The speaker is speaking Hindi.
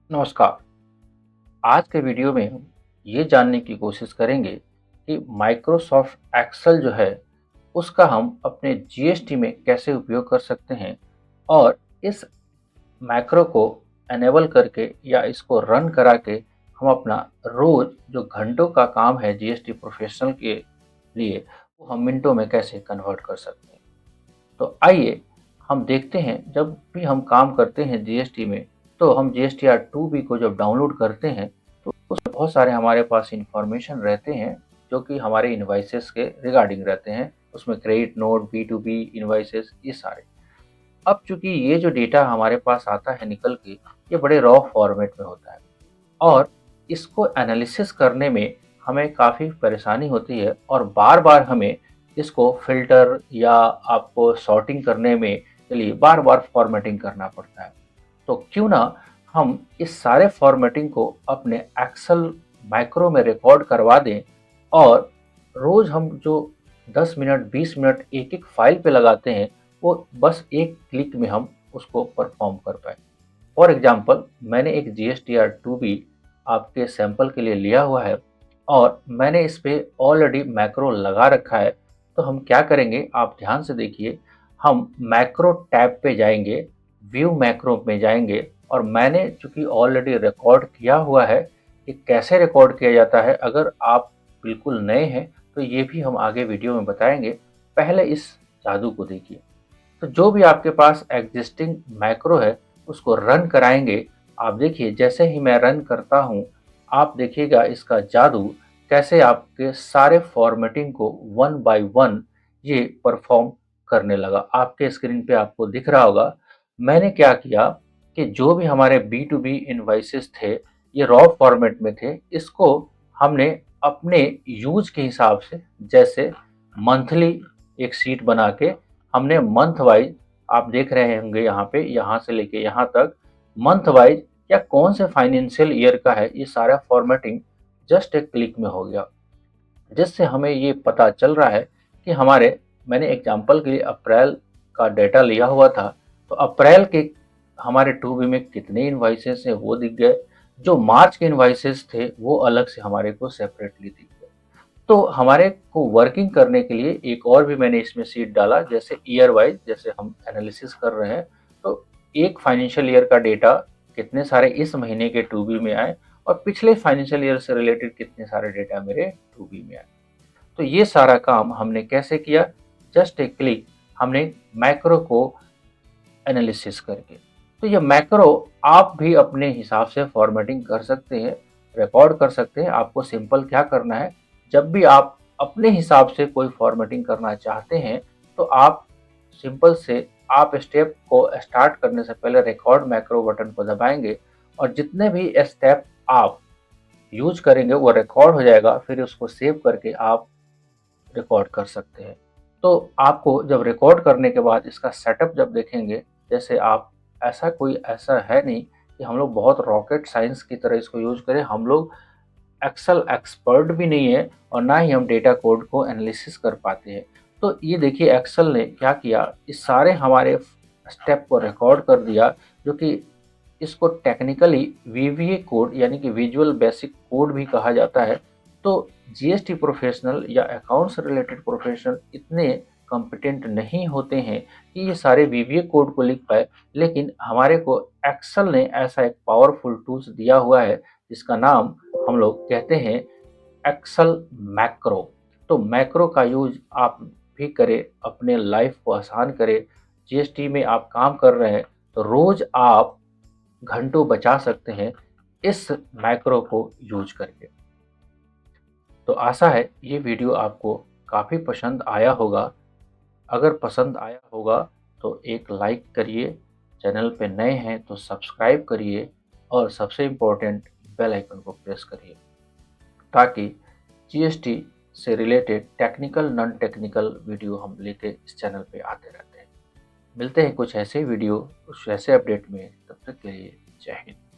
नमस्कार। आज के वीडियो में हम ये जानने की कोशिश करेंगे कि माइक्रोसॉफ्ट एक्सेल जो है उसका हम अपने जीएसटी में कैसे उपयोग कर सकते हैं और इस मैक्रो को एनेबल करके या इसको रन करा के हम अपना रोज जो घंटों का काम है जीएसटी प्रोफेशनल के लिए वो हम मिनटों में कैसे कन्वर्ट कर सकते हैं। तो आइए हम देखते हैं, जब भी हम काम करते हैं जीएसटी में तो हम जीएसटीआर 2B को जब डाउनलोड करते हैं तो उसमें बहुत सारे हमारे पास इंफॉर्मेशन रहते हैं जो कि हमारे इनवाइसेस के रिगार्डिंग रहते हैं। उसमें क्रेडिट नोट, बी2बी इनवाइसेस, ये सारे। अब चूंकि ये जो डेटा हमारे पास आता है निकल के, ये बड़े रॉ फॉर्मेट में होता है और इसको एनालिसिस करने में हमें काफ़ी परेशानी होती है और बार-बार हमें इसको फ़िल्टर या आपको सॉर्टिंग करने में के लिए बार-बार फ़ॉर्मेटिंग करना पड़ता है। तो क्यों ना हम इस सारे फ़ॉर्मेटिंग को अपने एक्सेल माइक्रो में रिकॉर्ड करवा दें और रोज़ हम जो 10 मिनट, 20 मिनट एक-एक फ़ाइल पे लगाते हैं, वो बस एक क्लिक में हम उसको परफ़ॉर्म कर पाएँ। फॉर एग्जांपल, मैंने एक जीएसटीआर 2B आपके सैंपल के लिए लिया हुआ है और मैंने इस पे ऑलरेडी मैक्रो लगा रखा है। तो हम क्या करेंगे, आप ध्यान से देखिए। हम मैक्रो टैब पे जाएंगे, व्यू मैक्रो में जाएंगे और मैंने चूंकि ऑलरेडी रिकॉर्ड किया हुआ है। कि कैसे रिकॉर्ड किया जाता है, अगर आप बिल्कुल नए हैं तो ये भी हम आगे वीडियो में बताएंगे। पहले इस जादू को देखिए। तो जो भी आपके पास एग्जिस्टिंग मैक्रो है उसको रन कराएंगे। आप देखिए, जैसे ही मैं रन करता हूँ, आप देखिएगा इसका जादू कैसे आपके सारे फॉर्मेटिंग को वन बाय वन ये परफॉर्म करने लगा। आपके स्क्रीन पे आपको दिख रहा होगा। मैंने क्या किया कि जो भी हमारे बी2बी इनवाइसेस थे, ये रॉ फॉर्मेट में थे। इसको हमने अपने यूज के हिसाब से, जैसे मंथली एक शीट बना के हमने मंथ वाइज, आप देख रहे होंगे यहाँ पे, यहाँ से लेके यहाँ तक मंथ वाइज या कौन से फाइनेंशियल ईयर का है, ये सारा फॉर्मेटिंग जस्ट एक क्लिक में हो गया। जिससे हमें ये पता चल रहा है कि हमारे, मैंने एग्जांपल के लिए अप्रैल का डेटा लिया हुआ था, तो अप्रैल के हमारे 2B में कितने इनवाइसेस हैं वो दिख गए। जो मार्च के इनवाइसेस थे वो अलग से हमारे को सेपरेटली दिख गए। तो हमारे को वर्किंग करने के लिए एक और भी मैंने इसमें शीट डाला, जैसे ईयर वाइज, जैसे हम एनालिसिस कर रहे हैं तो एक फाइनेंशियल ईयर का डेटा कितने सारे इस महीने के 2B में आए और पिछले फाइनेंशियल ईयर से रिलेटेड कितने सारे डेटा मेरे 2B में आए। तो ये सारा काम हमने कैसे किया, जस्ट एक क्लिक हमने मैक्रो को एनालिसिस करके। तो ये मैक्रो आप भी अपने हिसाब से फॉर्मेटिंग कर सकते हैं, रिकॉर्ड कर सकते हैं। आपको सिंपल क्या करना है, जब भी आप अपने हिसाब से कोई फॉर्मेटिंग करना चाहते हैं तो आप सिंपल से, आप स्टेप को स्टार्ट करने से पहले रिकॉर्ड मैक्रो बटन को दबाएंगे और जितने भी स्टेप आप यूज करेंगे वो रिकॉर्ड हो जाएगा। फिर उसको सेव करके आप रिकॉर्ड कर सकते हैं। तो आपको जब रिकॉर्ड करने के बाद इसका सेटअप जब देखेंगे, जैसे आप, ऐसा है नहीं कि हम लोग बहुत रॉकेट साइंस की तरह इसको यूज करें। हम लोग एक्सेल एक्सपर्ट भी नहीं है और ना ही हम डेटा कोड को एनालिसिस कर पाते हैं। तो ये देखिए एक्सेल ने क्या किया, इस सारे हमारे स्टेप को रिकॉर्ड कर दिया, जो कि इसको टेक्निकली वीवीए कोड यानी कि विजुअल बेसिक कोड भी कहा जाता है। तो जीएसटी प्रोफेशनल या अकाउंट्स रिलेटेड प्रोफेशनल इतने कॉम्पिटेंट नहीं होते हैं कि ये सारे वीवीए कोड को लिख पाए, लेकिन हमारे को एक्सेल ने ऐसा एक पावरफुल टूल्स दिया हुआ है जिसका नाम हम लोग कहते हैं एक्सेल मैक्रो। तो मैक्रो का यूज आप भी करें, अपने लाइफ को आसान करें। जीएसटी में आप काम कर रहे हैं तो रोज आप घंटों बचा सकते हैं इस मैक्रो को यूज करके। तो आशा है ये वीडियो आपको काफ़ी पसंद आया होगा। अगर पसंद आया होगा तो एक लाइक करिए, चैनल पे नए हैं तो सब्सक्राइब करिए और सबसे इम्पोर्टेंट बेल आइकन को प्रेस करिए, ताकि जीएसटी से related technical non technical video हम लेके इस चैनल पे आते रहते हैं। मिलते हैं कुछ ऐसे वीडियो, कुछ ऐसे अपडेट में। तब तक के लिए जय हिंद।